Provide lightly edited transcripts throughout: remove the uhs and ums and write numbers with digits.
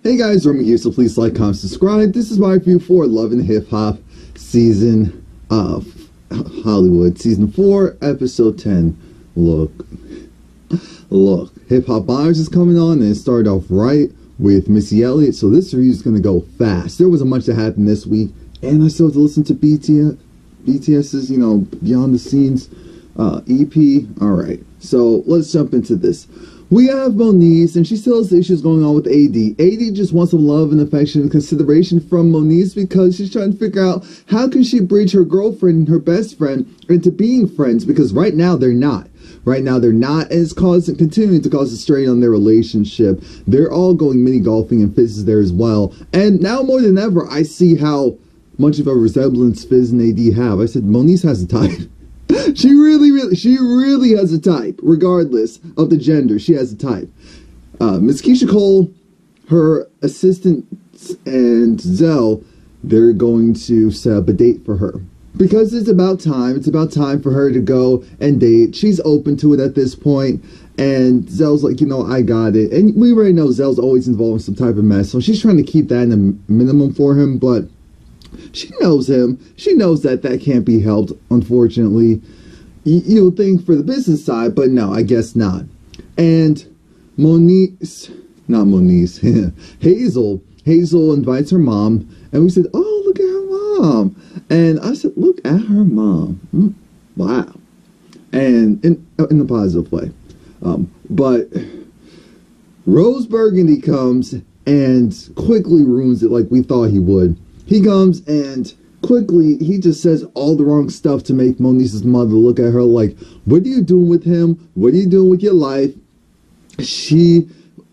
Hey guys, Romie here, so please like, comment, subscribe. This is my review for Love and Hip Hop season of Hollywood, season 4, episode 10. Look, Hip Hop Honors is coming on, and it started off right with Missy Elliott, so this review is going to go fast. There wasn't much that happened this week, and I still have to listen to BTS's, Beyond the Scenes EP. Alright, so let's jump into this. We have Moniece, and she still has issues going on with AD. AD just wants some love and affection and consideration from Moniece because she's trying to figure out how can she bridge her girlfriend and her best friend into being friends, because right now they're not. Right now they're not, and it's continuing to cause a strain on their relationship. They're all going mini golfing, and Fizz is there as well. And now more than ever, I see how much of a resemblance Fizz and AD have. I said Moniece has a type. She really has a type, regardless of the gender. She has a type. Miss Keisha Cole, her assistant, and Zell, they're going to set up a date for her. Because it's about time. It's about time for her to go and date. She's open to it at this point. And Zell's like, I got it. And we already know Zell's always involved in some type of mess. So she's trying to keep that in a minimum for him. But she knows him. She knows that that can't be helped, unfortunately. You would think for the business side, but no, I guess not. And Hazel invites her mom, and we said, oh, look at her mom. And I said, look at her mom. Wow. And in a positive way. But Rose Burgundy comes and quickly ruins it like we thought he would. He comes and quickly, he just says all the wrong stuff to make Moniece's mother look at her like, what are you doing with him? What are you doing with your life?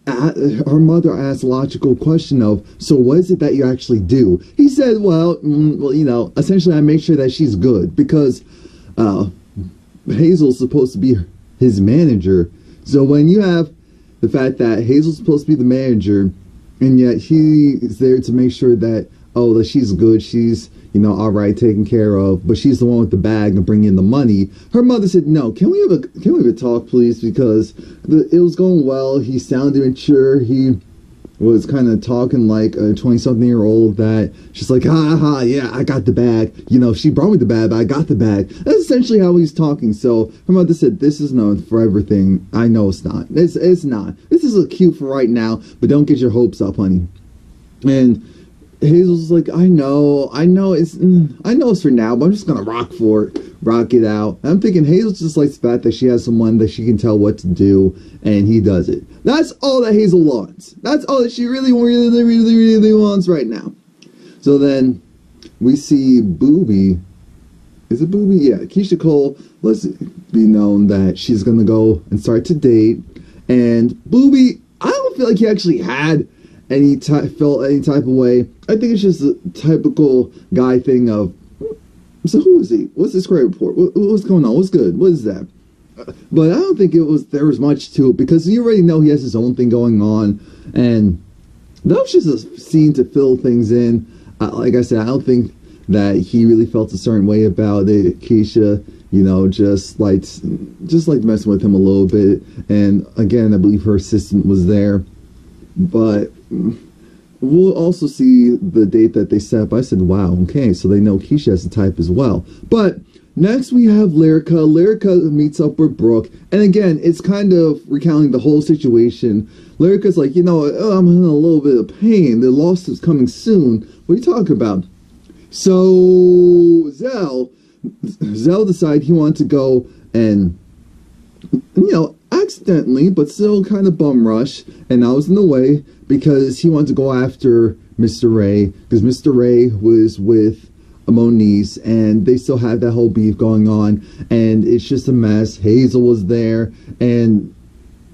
Her mother asked a logical question of, so what is it that you actually do? He said, well, essentially I make sure that she's good, because Hazel's supposed to be his manager. So when you have the fact that Hazel's supposed to be the manager, and yet he's there to make sure that, that she's good, she's, all right, taken care of, but she's the one with the bag and bringing in the money. Her mother said, no, can we have a talk, please? Because it was going well. He sounded mature. He was kind of talking like a 20-something-year-old that she's like, yeah, I got the bag. She brought me the bag, but I got the bag. That's essentially how he's talking. So her mother said, this is no forever thing. I know it's not. It's not. This is cute for right now, but don't get your hopes up, honey. And Hazel's like, I know it's for now, but I'm just gonna rock it out. And I'm thinking Hazel just likes the fact that she has someone that she can tell what to do, and he does it. That's all that Hazel wants. That's all that she really wants right now. So then we see Booby. Is it Booby? Yeah, Keisha Cole lets it be known that she's gonna go and start to date, and Booby, I don't feel like he actually had felt any type of way. I think it's just a typical guy thing of, so who is he? What's this credit report? What's going on? What's good? What is that? But I don't think there was much to it, because you already know he has his own thing going on, and that was just a scene to fill things in. Like I said, I don't think that he really felt a certain way about it. Keisha, just like messing with him a little bit, and again, I believe her assistant was there. But we'll also see the date that they set up. I said, wow, okay, so they know Keisha has a type as well. But next we have Lyrica. Lyrica meets up with Brooke, and again, it's kind of recounting the whole situation. Lyrica's like, I'm in a little bit of pain. The lawsuit's coming soon. What are you talking about? So Zell decided he wanted to go and, accidentally, but still kind of bum rush, and I was in the way because he wanted to go after Mr. Ray, because Mr. Ray was with Moniece, and they still had that whole beef going on, and it's just a mess. Hazel was there, and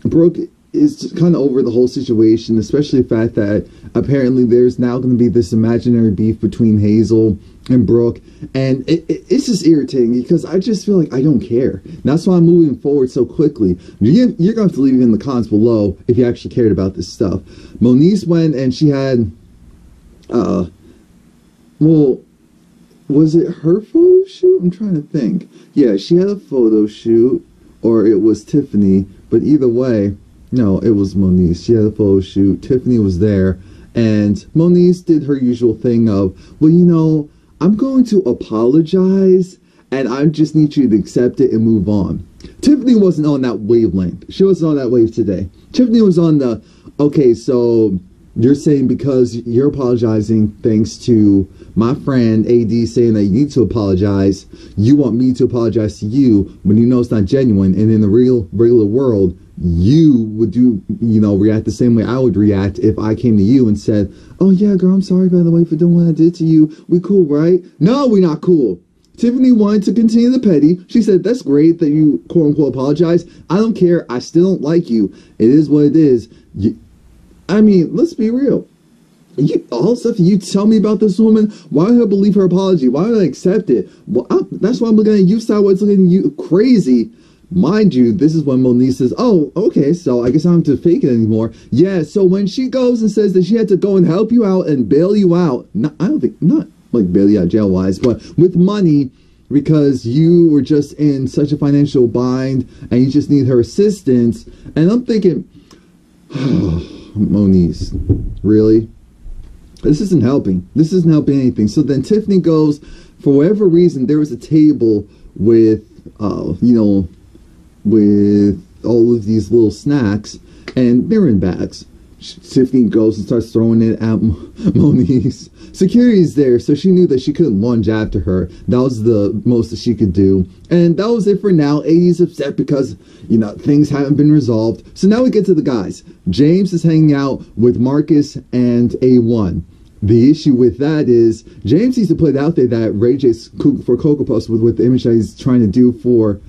Brooke is just kind of over the whole situation, especially the fact that apparently there's now going to be this imaginary beef between Hazel and Brooke, and it's just irritating because I just feel like I don't care. And that's why I'm moving forward so quickly. You're going to have to leave in the comments below if you actually cared about this stuff. Moniece went and she had, was it her photo shoot? I'm trying to think. Yeah, she had a photo shoot, or it was Tiffany, but either way, no, it was Moniece. She had a photo shoot. Tiffany was there, And Monique did her usual thing of, well, you know, I'm going to apologize, and I just need you to accept it and move on. Tiffany wasn't on that wavelength. She wasn't on that wave today. Tiffany was on the, okay, so you're saying because you're apologizing thanks to my friend AD saying that you need to apologize, you want me to apologize to you when you know it's not genuine. And in the regular world, you would react the same way I would react if I came to you and said, oh yeah, girl, I'm sorry, by the way, for doing what I did to you. We cool, right? No, we're not cool. Tiffany wanted to continue the petty. She said, that's great that you quote unquote apologize. I don't care. I still don't like you. It is what it is. I mean, let's be real. All the stuff you tell me about this woman, why would I believe her apology? Why would I accept it? Well, that's why I'm looking at you sideways, looking at you crazy. Mind you, this is when Monique says, oh, okay, so I guess I don't have to fake it anymore. Yeah, so when she goes and says that she had to go and help you out and bail you out, not like bail you out jail-wise, but with money because you were just in such a financial bind and you just need her assistance. And I'm thinking, oh, Monique, really? This isn't helping. This isn't helping anything. So then Tiffany goes, for whatever reason, there was a table with, with all of these little snacks, and they're in bags. Tiffany goes and starts throwing it at Monique. Security's there, so she knew that she couldn't lunge after her. That was the most that she could do. And that was it for now. AD's upset because, things haven't been resolved. So now we get to the guys. James is hanging out with Marcus and A1. The issue with that is James needs to put it out there that Ray J's for Cocoa Puffs with the image that he's trying to do for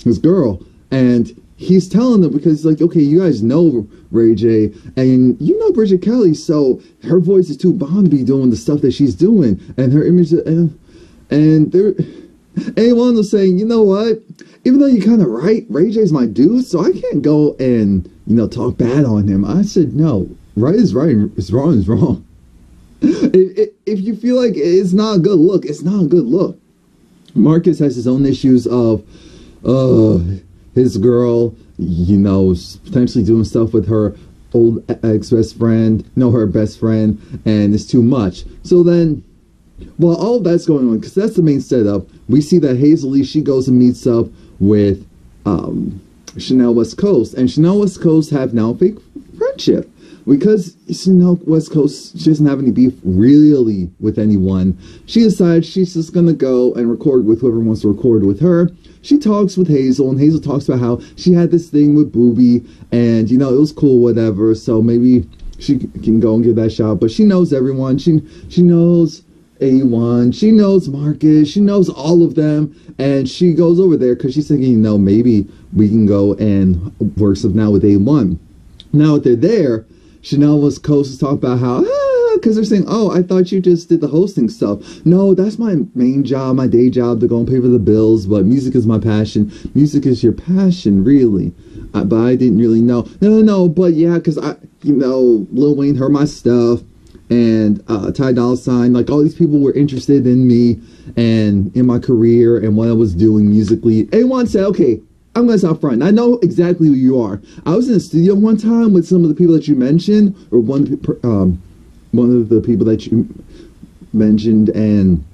his girl. And he's telling them because he's like, okay, you guys know Ray J and you know Bridget Kelly, so her voice is too bomb to be doing the stuff that she's doing, and her image and they're anyone was saying, you know what, even though you're kind of right, Ray J's my dude, so I can't go and talk bad on him. I said no, right is right, is wrong is wrong. If you feel like it's not a good look, it's not a good look. Marcus has his own issues of his girl, potentially doing stuff with her old ex-best friend, her best friend, and it's too much. So then, while all of that's going on, because that's the main setup, we see that Hazel, she goes and meets up with Chanel West Coast, and Chanel West Coast have now a fake friendship. Because Chanel West Coast, she doesn't have any beef really with anyone, she decides she's just going to go and record with whoever wants to record with her. She talks with Hazel, and Hazel talks about how she had this thing with Booby, and, it was cool, whatever, so maybe she can go and give that a shot. But she knows everyone. She knows A1. She knows Marcus. She knows all of them, and she goes over there because she's thinking, maybe we can go and work something out with A1. Now that they're there, Chanel West Coast is talking about how, because they're saying, oh, I thought you just did the hosting stuff. No, that's my main job, my day job, to go and pay for the bills, but music is my passion. Music is your passion, really. But I didn't really know. No, but yeah, because Lil Wayne heard my stuff, and Ty Dolla $ign, like all these people were interested in me and in my career and what I was doing musically. A1 said, okay, I'm going to stop front. I know exactly who you are. I was in the studio one time with some of the people that you mentioned, or one of the people that you mentioned, and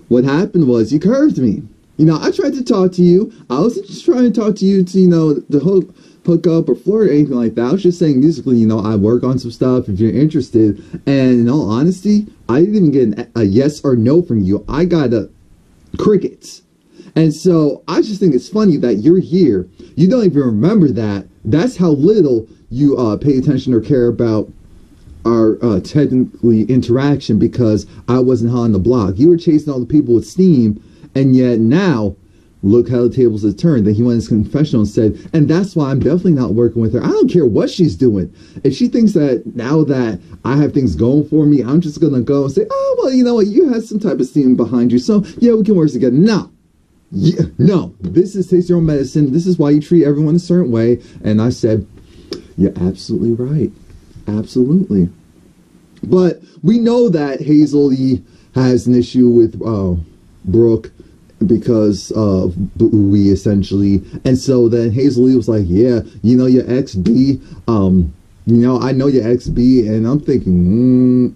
what happened was you curved me. I tried to talk to you. I wasn't just trying to talk to you to, hook up or flirt or anything like that. I was just saying musically, I work on some stuff if you're interested. And in all honesty, I didn't even get a yes or no from you. I got crickets. And so I just think it's funny that you're here. You don't even remember that. That's how little you pay attention or care about our technically interaction, because I wasn't hot on the block. You were chasing all the people with steam, and yet now, look how the tables have turned. That he went in his confessional and said, and that's why I'm definitely not working with her. I don't care what she's doing. If she thinks that now that I have things going for me, I'm just going to go and say, oh, well, you know what? You have some type of steam behind you, so yeah, we can work together. No. Yeah, no, this is taste your own medicine. This is why you treat everyone a certain way. And I said, you're absolutely right. Absolutely. But we know that Hazel has an issue with Brooke because of Bowie, essentially. And so then Hazel was like, yeah, your ex B, you know, I know your ex-B, and I'm thinking,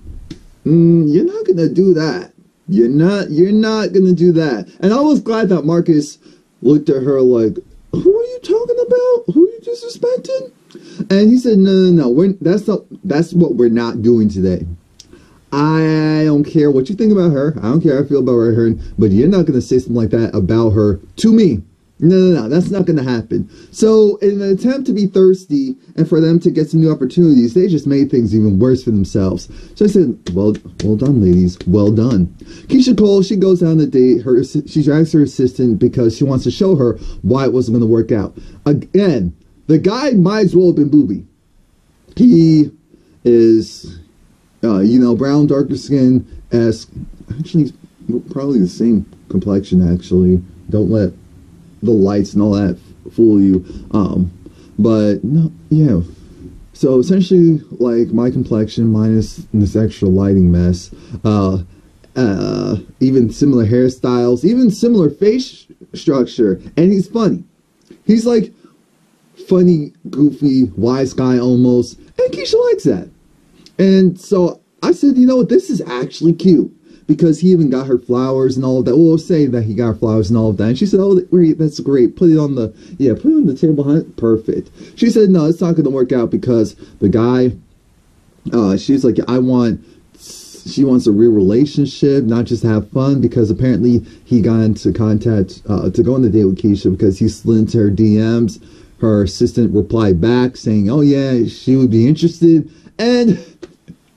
you're not gonna do that. You're not gonna do that. And I was glad that Marcus looked at her like, who are you talking about? Who are you disrespecting? And he said, no, that's what we're not doing today. I don't care what you think about her. I don't care how I feel about her, but you're not gonna say something like that about her to me. No, that's not going to happen. So, in an attempt to be thirsty and for them to get some new opportunities, they just made things even worse for themselves. So I said, well done, ladies. Well done. Keisha Cole, she goes down the date. She drags her assistant because she wants to show her why it wasn't going to work out. Again, the guy might as well have been Booby. He is, brown, darker skin, actually, probably the same complexion, actually. Don't let the lights and all that fool you, but no, yeah. So essentially, like my complexion minus this extra lighting mess, even similar hairstyles, even similar face structure, and he's funny. He's like funny, goofy, wise guy almost, and Keisha likes that. And so I said, you know what, this is actually cute. Because he even got her flowers and all of that. Well, say that he got her flowers and all of that. And she said, oh, that's great. Put it on the table, huh? Perfect. She said, no, it's not going to work out because the guy, she's like, she wants a real relationship, not just have fun, because apparently he got into contact to go on the date with Keisha because he slid into her DMs. Her assistant replied back saying, oh, yeah, she would be interested. And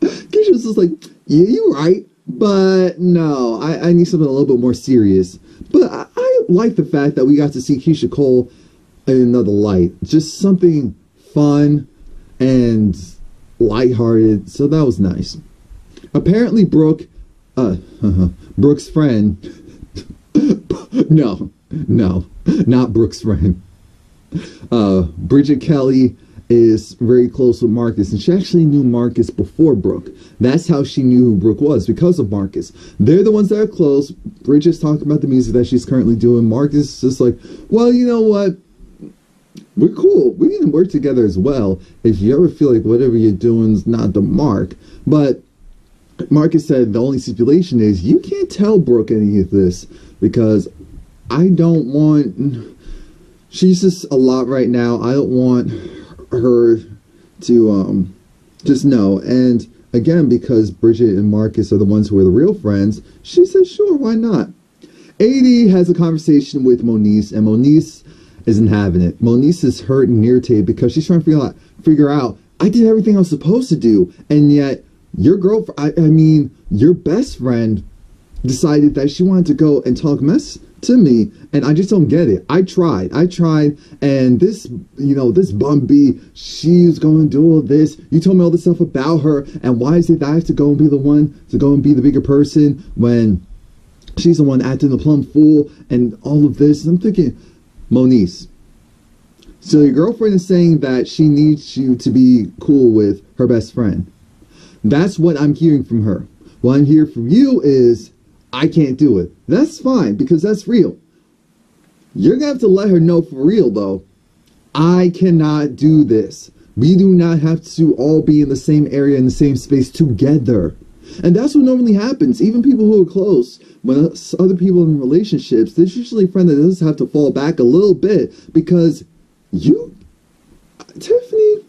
Keisha was just like, yeah, you're right. But no, I need something a little bit more serious. But I like the fact that we got to see Keisha Cole in another light. Just something fun and lighthearted. So that was nice. Apparently Brooke's friend. No, not Brooke's friend. Bridget Kelly is very close with Marcus, and she actually knew Marcus before Brooke. That's how she knew who Brooke was, because of Marcus. They're the ones that are close. Bridget's talking about the music that she's currently doing. Marcus is just like, well, you know what? We're cool. We need to work together as well. If you ever feel like whatever you're doing is not the mark. But Marcus said the only stipulation is you can't tell Brooke any of this, because I don't want... She's just a lot right now. I don't want her to just know. And again, because Bridget and Marcus are the ones who are the real friends, she says, sure, why not? AD has a conversation with Moniece, and Moniece isn't having it. Moniece is hurt and irritated because she's trying to figure out, I did everything I was supposed to do, and yet your girlfriend, your best friend decided that she wanted to go and talk mess to me, and I just don't get it. I tried, and this bum bee, she's going to do all this. You told me all this stuff about her, and why is it that I have to go and be the one to go and be the bigger person when she's the one acting the plumb fool and all of this? And I'm thinking, Moniece, so your girlfriend is saying that she needs you to be cool with her best friend. That's what I'm hearing from her. What I'm hearing from you is, I can't do it. That's fine, because that's real. You're going to have to let her know for real, though. I cannot do this. We do not have to all be in the same area, in the same space together. And that's what normally happens. Even people who are close, when other people in relationships, there's usually a friend that does have to fall back a little bit, because Tiffany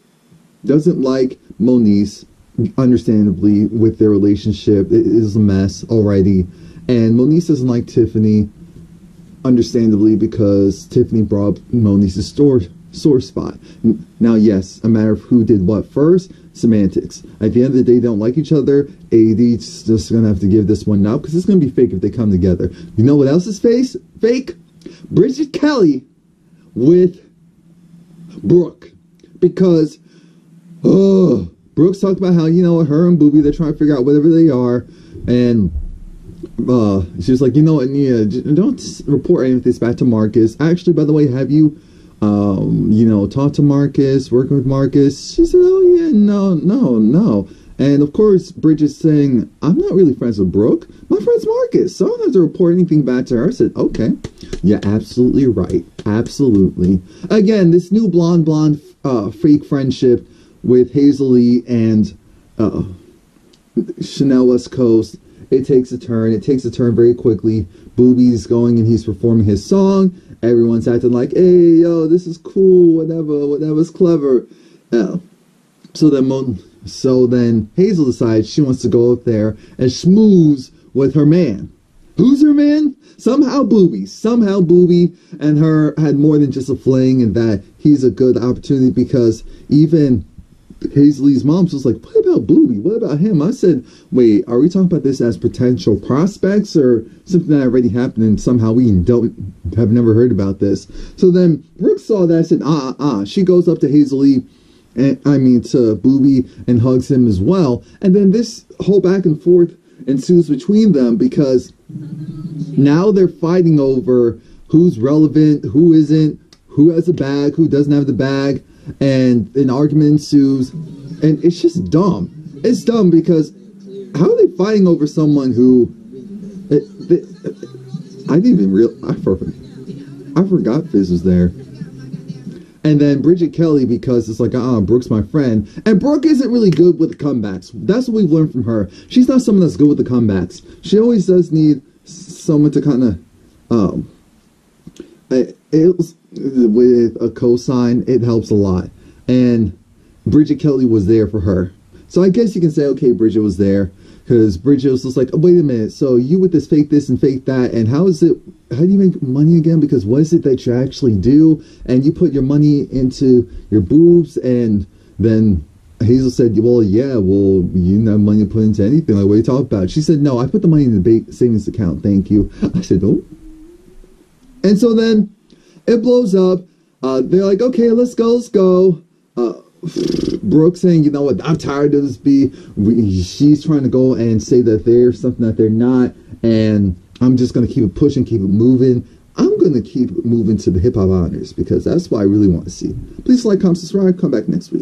doesn't like Moniece, understandably, with their relationship. It is a mess already. And Moniece doesn't like Tiffany, understandably, because Tiffany brought up Moniece's sore spot. Now, yes, a matter of who did what first, semantics. At the end of the day, they don't like each other. AD's just going to have to give this one up, because it's going to be fake if they come together. You know what else is fake? Bridget Kelly with Brooke. Because, Brooke's talked about how, her and Booby, they're trying to figure out whatever they are, and she was like, don't report any of this back to Marcus. Actually, by the way, have you, talked to Marcus, working with Marcus? She said, oh, yeah, no. And, of course, Bridget's saying, I'm not really friends with Brooke. My friend's Marcus, so I don't have to report anything back to her. I said, okay, you're absolutely right. Absolutely. Again, this new blonde fake friendship with Hazel and Chanel West Coast, it takes a turn. It takes a turn very quickly. Boobie's going and he's performing his song. Everyone's acting like, hey, yo, this is cool, whatever's clever. So then Hazel decides she wants to go up there and schmooze with her man. Who's her man? Somehow Boobie and her had more than just a fling, and that he's a good opportunity, because even Hazel's mom was like, what about Boobie? What about him? I said, wait, are we talking about this as potential prospects or something that already happened and somehow we have never heard about this? So then Brooke saw that and said, She goes up to to Boobie and hugs him as well. And then this whole back and forth ensues between them, because now they're fighting over who's relevant, who isn't, who has a bag, who doesn't have the bag. And an argument ensues, and it's just dumb. It's dumb because how are they fighting over someone who I didn't even I forgot Fizz was there. And then Bridget Kelly, because it's like, Brooke's my friend. And Brooke isn't really good with the comebacks. That's what we've learned from her. She's not someone that's good with the comebacks. She always does need someone to kind of with a cosign, it helps a lot. And Bridget Kelly was there for her. So I guess you can say, okay, Bridget was there, because Bridget was just like, oh, wait a minute, so you with this fake this and fake that, and how do you make money again? Because what is it that you actually do? And you put your money into your boobs. And then Hazel said, well, you didn't have money to put into anything. Like, what are you talking about? She said, no, I put the money in the savings account, thank you. I said, oh. And so then it blows up. They're like, okay, let's go. Brooke saying, you know what, I'm tired of this she's trying to go and say that they're something that they're not, and I'm just going to keep it pushing, keep it moving. I'm going to keep moving to the hip hop honors, because that's what I really want to see. Please like, comment, subscribe, come back next week.